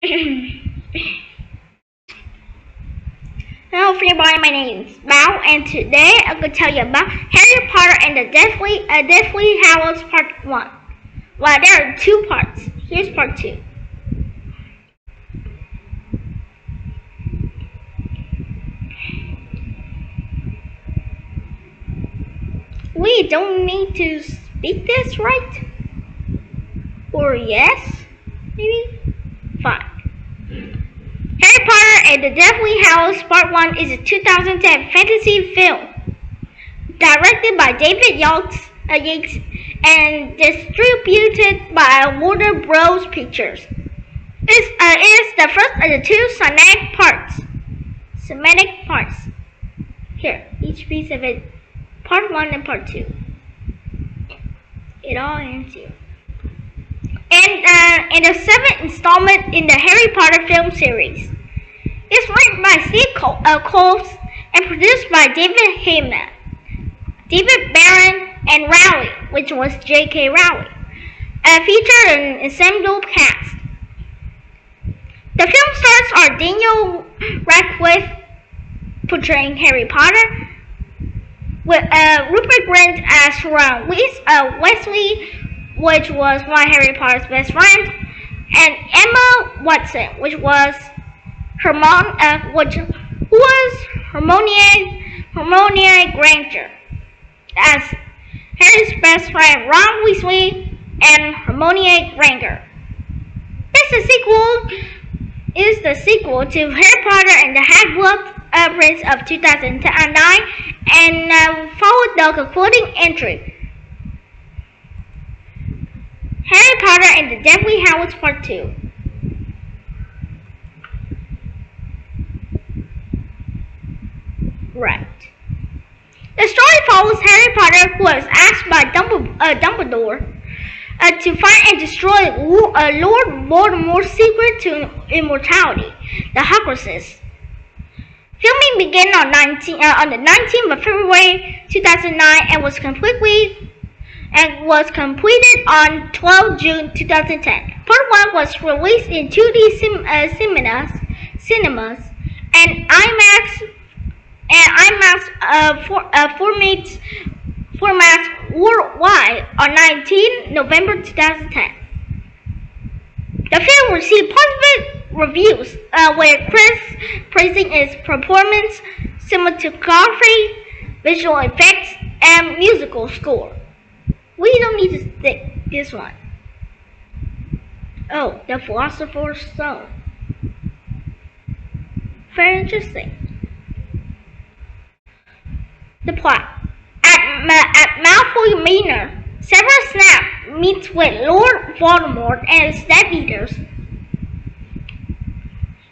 Hello everybody, my name is Bao, and today I'm going to tell you about Harry Potter and the Deathly Hallows Part 1. Well, there are two parts. Here's Part 2. We don't need to speak this, right? Or yes? Maybe? Fine. Harry Potter and the Deathly Hallows Part 1 is a 2010 fantasy film directed by David Yates and distributed by Warner Bros. Pictures. It is the first of the two cinematic parts. Here, each piece of it, Part 1 and Part 2. It all ends here. And the seventh installment in the Harry Potter film series. It's written by Steve Coles and produced by David Heyman, David Barron, and Rowley, which was J.K. Rowling, featured an ensemble cast. The film stars are Daniel Radcliffe portraying Harry Potter, with Rupert Grint as Ron Weasley, which was one of Harry Potter's best friends, and Emma Watson, which was Hermione Granger, as Harry's best friend Ron Weasley and Hermione Granger. Is the sequel to Harry Potter and the Half-Blood Prince of 2009, and followed the concluding entry, Harry Potter and the Deathly Hallows Part 2. Right. The story follows Harry Potter, who is asked by Dumbledore to find and destroy Lord Voldemort's secret to immortality, the Horcruxes. Filming began on the 19th of February 2009 and was completed on 12 June 2010. Part 1 was released in 2D cinemas and IMAX formats worldwide on 19 November 2010. The film received positive reviews, with critics praising its performance, cinematography, visual effects, and musical score. We don't need to stick this one. Oh, the Philosopher's Stone. Very interesting. The plot. At Malfoy Manor, Severus Snape meets with Lord Voldemort and his Death Eaters.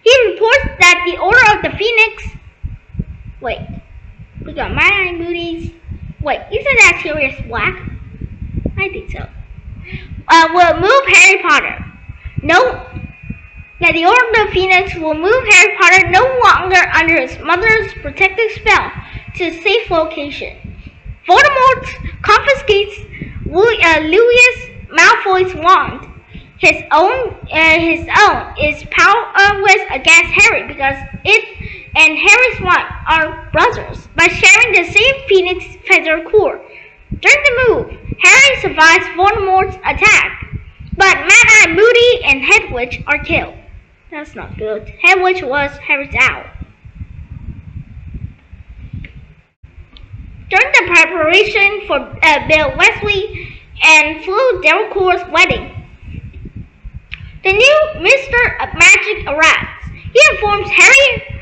He reports that the Order of the Phoenix... Wait, we got Mad-Eye Moody's... Wait, isn't that Sirius Black? I think so. Will move Harry Potter. The Order of the Phoenix will move Harry Potter no longer under his mother's protective spell to a safe location. Voldemort confiscates Lucius Malfoy's wand. His own is powerless against Harry because it and Harry's wand are brothers, by sharing the same Phoenix feather core. During the move, Harry survives Voldemort's attack, but Mad-Eye Moody and Hedwig are killed. That's not good. Hedwig was Harry's owl. During the preparation for Bill Weasley and Flo Delacour's wedding, the new Minister of Magic arrives. He informs Harry,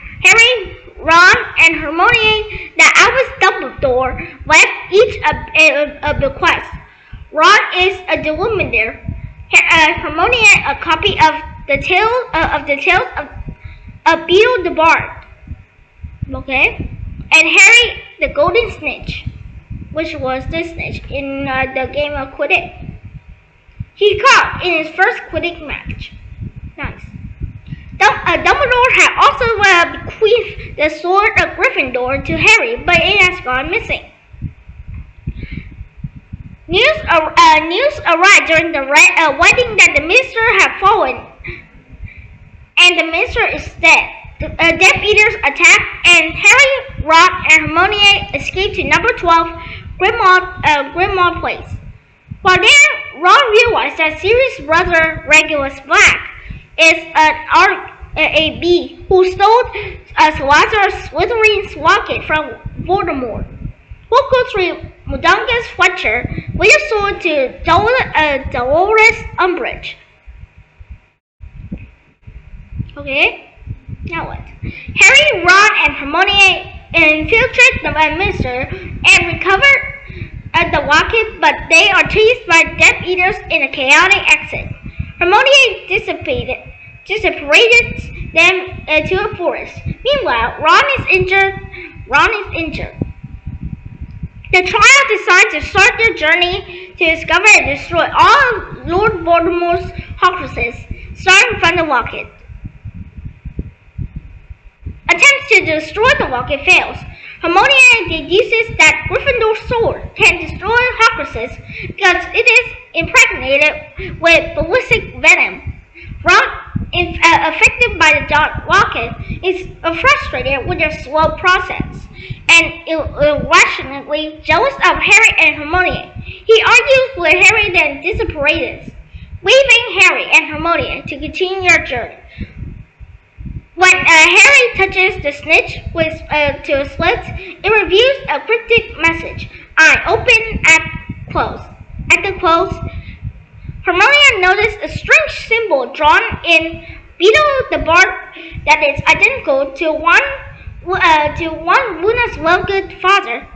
Ron, and Hermione that Albus Dumbledore left each a bequest. Ron is a Deluminator, Hermione a copy of the Tales of Beetle the Bard. Okay? And Harry the Golden Snitch, which was the snitch in the game of Quidditch. He caught in his first Quidditch match. Nice. Dumbledore had also bequeathed the sword of Gryffindor to Harry, but it has gone missing. News arrived during the wedding that the minister had fallen and the minister is dead. The Death Eaters attack, and Harry, Ron, and Hermione escape to number 12 Grimmauld Place. While there, Ron realized that Sirius' brother Regulus Black is an RAB who stole Salazar Slytherin's locket from Voldemort. Who goes through Mundungus Fletcher, later sold to Dolores Umbridge. Okay, now what? Harry, Ron, and Hermione infiltrate the minister and recover the locket, but they are chased by Death Eaters in a chaotic exit. Hermione dissipated them to a forest. Meanwhile, Ron is injured. The trio decide to start their journey to discover and destroy all of Lord Voldemort's Horcruxes, starting from the locket. Attempts to destroy the locket fails. Hermione deduces that Gryffindor's sword can destroy Horcruxes because it is impregnated with ballistic venom. Ron, affected by the dark locket, is frustrated with their slow process and irrationally jealous of Harry and Hermione. He argues with Harry then disapparates, leaving Harry and Hermione to continue their journey. When Harry touches the snitch to a slit, it reveals a cryptic message. I open at close. At the close, Hermione noticed a strange symbol drawn in below the bar that is identical to one Luna's well-good father,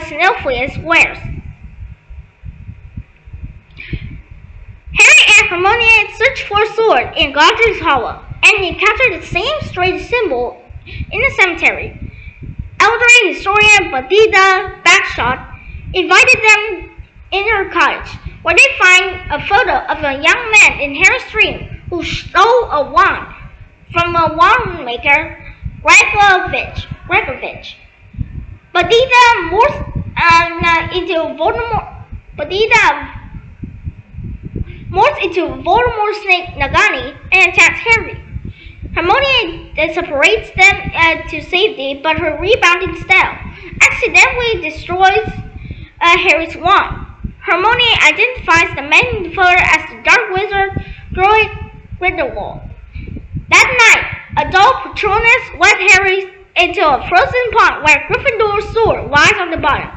Snowflake, wears. Harry and Hermione search for a sword in Godric's Hollow and encounter the same strange symbol in the cemetery. Elderly historian Badida Backshot invited them in her cottage, where they find a photo of a young man in Harry's dream who stole a wand from a wand maker, Gregovich. Badida morphs into Voldemort snake Nagini and attacks Harry. Hermione separates them to safety, but her rebounding style accidentally destroys Harry's wand. Hermione identifies the man in the photo as the Dark Wizard Grindelwald. That night, a dull Patronus led Harry into a frozen pond where Gryffindor's sword lies on the bottom.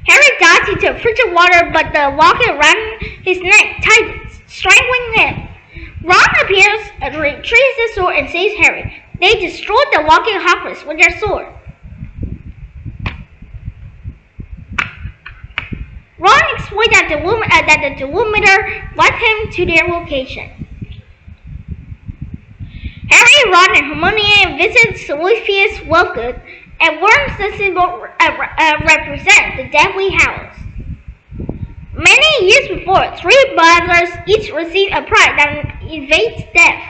Harry dives into frigid water, but the locket around his neck tightens, strangling him. Ron appears, retrieves the sword, and saves Harry. They destroy the locket Horcrux with their sword. Ron explained that the delimiter led him to their location. Harry, Ron, and Hermione visit Solucius Lovegood and learns the symbol represents the Deathly Hallows. Many years before, three brothers each received a prize that evades death: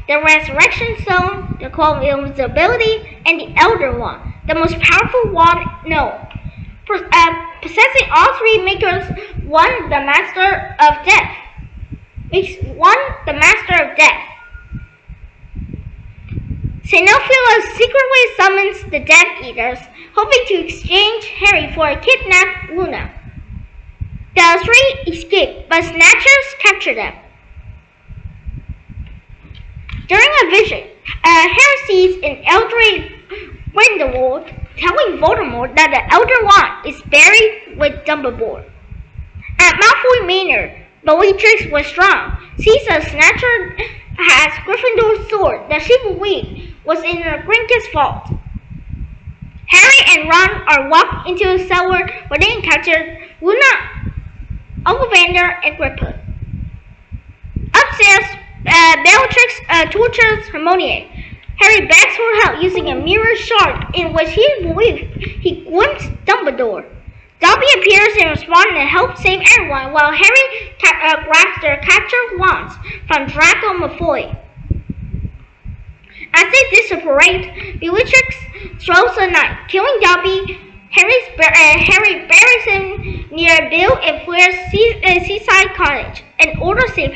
the Resurrection Stone, the Cloak of Invisibility, and the Elder Wand, the most powerful wand known. Possessing all three makers one the Master of Death. Xenophila secretly summons the Death Eaters, hoping to exchange Harry for a kidnapped Luna. The three escape, but Snatchers capture them. During a vision, Harry sees an elderly Grindelwald telling Voldemort that the Elder Wand is buried with Dumbledore. At Malfoy Manor, Bellatrix Lestrange sees a Snatcher has Gryffindor's sword that she believed was in the Gringotts vault. Harry and Ron are walked into a cellar where they encounter Luna, Ollivander, and Griphook. Upstairs, Bellatrix tortures Hermione. Harry begs for help using a mirror shard in which he believes he glimpsed Dumbledore. Dobby appears in response and helps save everyone, while Harry grabs their captured wands from Draco Malfoy. As they disapparate, Bellatrix throws a knife, killing Dobby. Harry buries him near Bill and Flair's seaside cottage and orders safe